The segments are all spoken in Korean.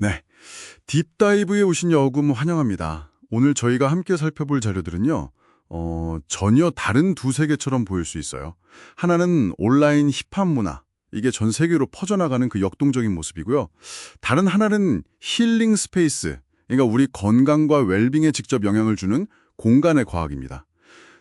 네, 딥다이브에 오신 여금 환영합니다. 오늘 저희가 함께 살펴볼 자료들은요, 전혀 다른 두 세계처럼 보일 수 있어요. 하나는 온라인 힙합 문화, 이게 전 세계로 퍼져나가는 그 역동적인 모습이고요. 다른 하나는 힐링 스페이스, 그러니까 우리 건강과 웰빙에 직접 영향을 주는 공간의 과학입니다.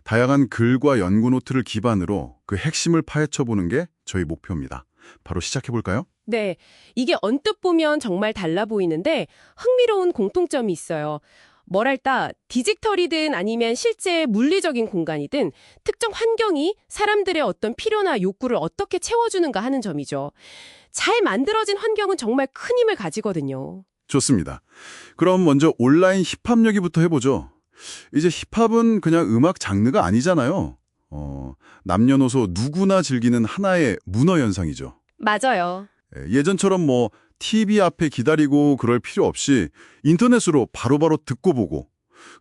다양한 글과 연구 노트를 기반으로 그 핵심을 파헤쳐보는 게 저희 목표입니다. 바로 시작해볼까요? 네, 이게 언뜻 보면 정말 달라 보이는데 흥미로운 공통점이 있어요. 뭐랄까, 디지털이든 아니면 실제 물리적인 공간이든 특정 환경이 사람들의 어떤 필요나 욕구를 어떻게 채워주는가 하는 점이죠. 잘 만들어진 환경은 정말 큰 힘을 가지거든요. 좋습니다. 그럼 먼저 온라인 힙합 얘기부터 해보죠. 이제 힙합은 그냥 음악 장르가 아니잖아요. 남녀노소 누구나 즐기는 하나의 문화 현상이죠. 맞아요. 예전처럼 뭐 TV 앞에 기다리고 그럴 필요 없이 인터넷으로 바로바로 듣고 보고.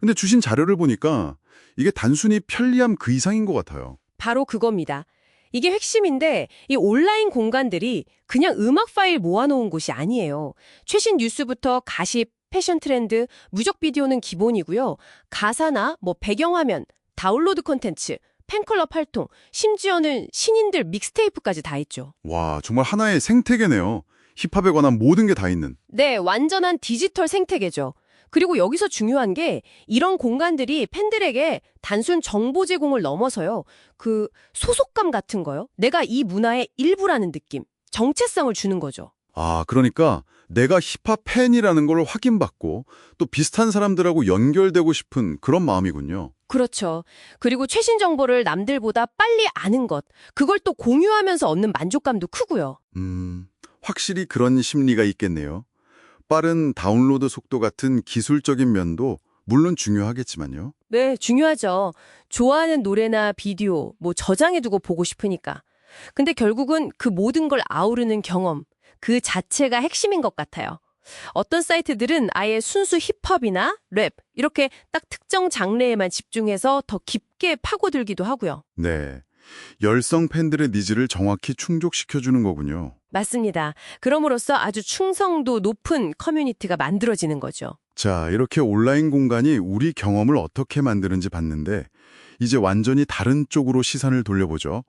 근데 주신 자료를 보니까 이게 단순히 편리함 그 이상인 것 같아요. 바로 그겁니다. 이게 핵심인데 이 온라인 공간들이 그냥 음악 파일 모아놓은 곳이 아니에요. 최신 뉴스부터 가십, 패션 트렌드, 뮤직비디오는 기본이고요. 가사나 뭐 배경화면, 다운로드 콘텐츠, 팬클럽 활동, 심지어는 신인들 믹스테이프까지 다 있죠. 와, 정말 하나의 생태계네요. 힙합에 관한 모든 게 다 있는. 네, 완전한 디지털 생태계죠. 그리고 여기서 중요한 게 이런 공간들이 팬들에게 단순 정보 제공을 넘어서요. 그 소속감 같은 거요. 내가 이 문화의 일부라는 느낌, 정체성을 주는 거죠. 아, 그러니까 내가 힙합 팬이라는 걸 확인받고 또 비슷한 사람들하고 연결되고 싶은 그런 마음이군요. 그렇죠. 그리고 최신 정보를 남들보다 빨리 아는 것, 그걸 또 공유하면서 얻는 만족감도 크고요. 확실히 그런 심리가 있겠네요. 빠른 다운로드 속도 같은 기술적인 면도 물론 중요하겠지만요. 네, 중요하죠. 좋아하는 노래나 비디오, 뭐 저장해두고 보고 싶으니까. 근데 결국은 그 모든 걸 아우르는 경험, 그 자체가 핵심인 것 같아요. 어떤 사이트들은 아예 순수 힙합이나 랩, 이렇게 딱 특정 장르에만 집중해서 더 깊게 파고들기도 하고요. 네. 열성 팬들의 니즈를 정확히 충족시켜주는 거군요. 맞습니다. 그럼으로써 아주 충성도 높은 커뮤니티가 만들어지는 거죠. 자, 이렇게 온라인 공간이 우리 경험을 어떻게 만드는지 봤는데 이제 완전히 다른 쪽으로 시선을 돌려보죠.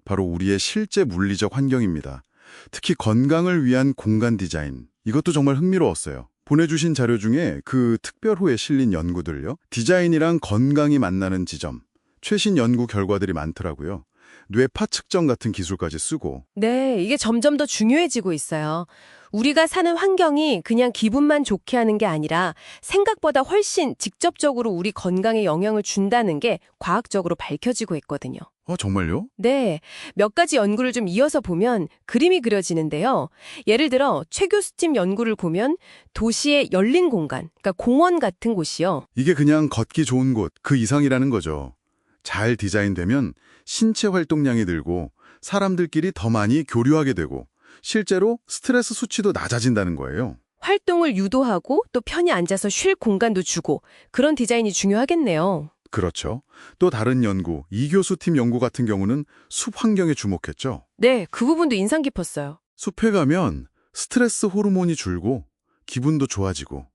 바로 우리의 실제 물리적 환경입니다. 특히 건강을 위한 공간 디자인. 이것도 정말 흥미로웠어요. 보내주신 자료 중에 그 특별호에 실린 연구들요. 디자인이랑 건강이 만나는 지점. 최신 연구 결과들이 많더라고요. 뇌파 측정 같은 기술까지 쓰고. 네, 이게 점점 더 중요해지고 있어요. 우리가 사는 환경이 그냥 기분만 좋게 하는 게 아니라 생각보다 훨씬 직접적으로 우리 건강에 영향을 준다는 게 과학적으로 밝혀지고 있거든요. 정말요? 네, 몇 가지 연구를 좀 이어서 보면 그림이 그려지는데요. 예를 들어 최 교수팀 연구를 보면 도시의 열린 공간, 그러니까 공원 같은 곳이요. 이게 그냥 걷기 좋은 곳, 그 이상이라는 거죠. 잘 디자인되면 신체 활동량이 늘고 사람들끼리 더 많이 교류하게 되고 실제로 스트레스 수치도 낮아진다는 거예요. 활동을 유도하고 또 편히 앉아서 쉴 공간도 주고 그런 디자인이 중요하겠네요. 그렇죠. 또 다른 연구, 이 교수팀 연구 같은 경우는 숲 환경에 주목했죠. 네, 그 부분도 인상 깊었어요. 숲에 가면 스트레스 호르몬이 줄고 기분도 좋아지고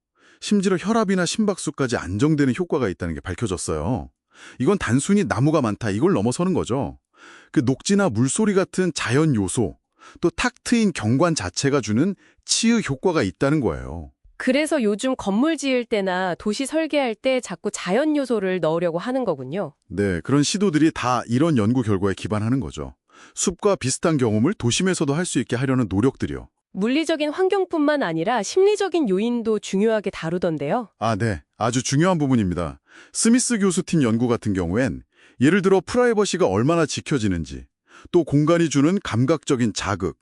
심지어 혈압이나 심박수까지 안정되는 효과가 있다는 게 밝혀졌어요. 이건 단순히 나무가 많다 이걸 넘어서는 거죠. 그 녹지나 물소리 같은 자연 요소, 또 탁 트인 경관 자체가 주는 치유 효과가 있다는 거예요. 그래서 요즘 건물 지을 때나 도시 설계할 때 자꾸 자연 요소를 넣으려고 하는 거군요. 네, 그런 시도들이 다 이런 연구 결과에 기반하는 거죠. 숲과 비슷한 경험을 도심에서도 할 수 있게 하려는 노력들이요. 물리적인 환경뿐만 아니라 심리적인 요인도 중요하게 다루던데요. 아, 네. 아주 중요한 부분입니다. 스미스 교수팀 연구 같은 경우엔 예를 들어 프라이버시가 얼마나 지켜지는지, 또 공간이 주는 감각적인 자극,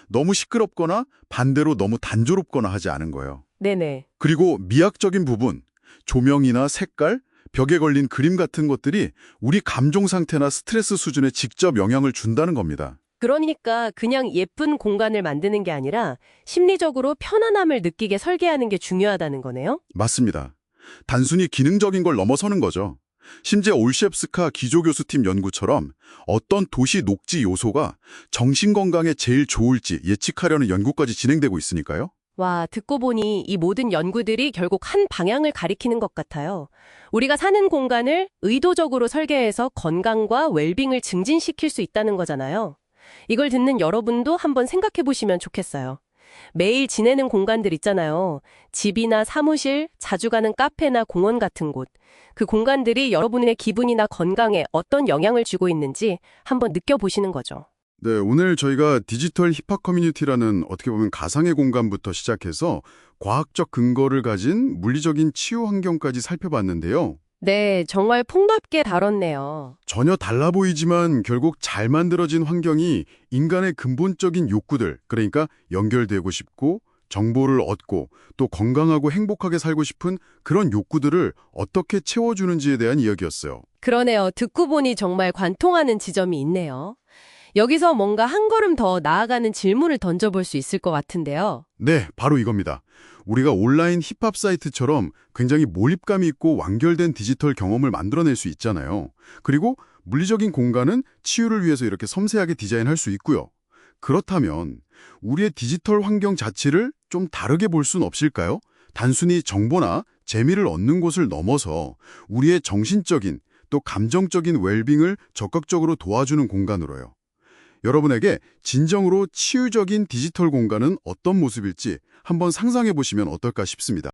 너무 시끄럽거나 반대로 너무 단조롭거나 하지 않은 거예요. 네네. 그리고 미학적인 부분, 조명이나 색깔, 벽에 걸린 그림 같은 것들이 우리 감정 상태나 스트레스 수준에 직접 영향을 준다는 겁니다. 그러니까 그냥 예쁜 공간을 만드는 게 아니라 심리적으로 편안함을 느끼게 설계하는 게 중요하다는 거네요. 맞습니다. 단순히 기능적인 걸 넘어서는 거죠. 심지어 올셰프스카 기조교수팀 연구처럼 어떤 도시 녹지 요소가 정신건강에 제일 좋을지 예측하려는 연구까지 진행되고 있으니까요. 와, 듣고 보니 이 모든 연구들이 결국 한 방향을 가리키는 것 같아요. 우리가 사는 공간을 의도적으로 설계해서 건강과 웰빙을 증진시킬 수 있다는 거잖아요. 이걸 듣는 여러분도 한번 생각해 보시면 좋겠어요. 매일 지내는 공간들 있잖아요. 집이나 사무실, 자주 가는 카페나 공원 같은 곳. 그 공간들이 여러분의 기분이나 건강에 어떤 영향을 주고 있는지 한번 느껴보시는 거죠. 네, 오늘 저희가 디지털 힙합 커뮤니티라는 어떻게 보면 가상의 공간부터 시작해서 과학적 근거를 가진 물리적인 치유 환경까지 살펴봤는데요. 네, 정말 폭넓게 다뤘네요. 전혀 달라 보이지만 결국 잘 만들어진 환경이 인간의 근본적인 욕구들, 그러니까 연결되고 싶고 정보를 얻고 또 건강하고 행복하게 살고 싶은 그런 욕구들을 어떻게 채워주는지에 대한 이야기였어요. 그러네요. 듣고 보니 정말 관통하는 지점이 있네요. 여기서 뭔가 한 걸음 더 나아가는 질문을 던져볼 수 있을 것 같은데요. 네, 바로 이겁니다. 우리가 온라인 힙합 사이트처럼 굉장히 몰입감이 있고 완결된 디지털 경험을 만들어낼 수 있잖아요. 그리고 물리적인 공간은 치유를 위해서 이렇게 섬세하게 디자인할 수 있고요. 그렇다면 우리의 디지털 환경 자체를 좀 다르게 볼 수는 없을까요? 단순히 정보나 재미를 얻는 곳을 넘어서 우리의 정신적인 또 감정적인 웰빙을 적극적으로 도와주는 공간으로요. 여러분에게 진정으로 치유적인 디지털 공간은 어떤 모습일지 한번 상상해 보시면 어떨까 싶습니다.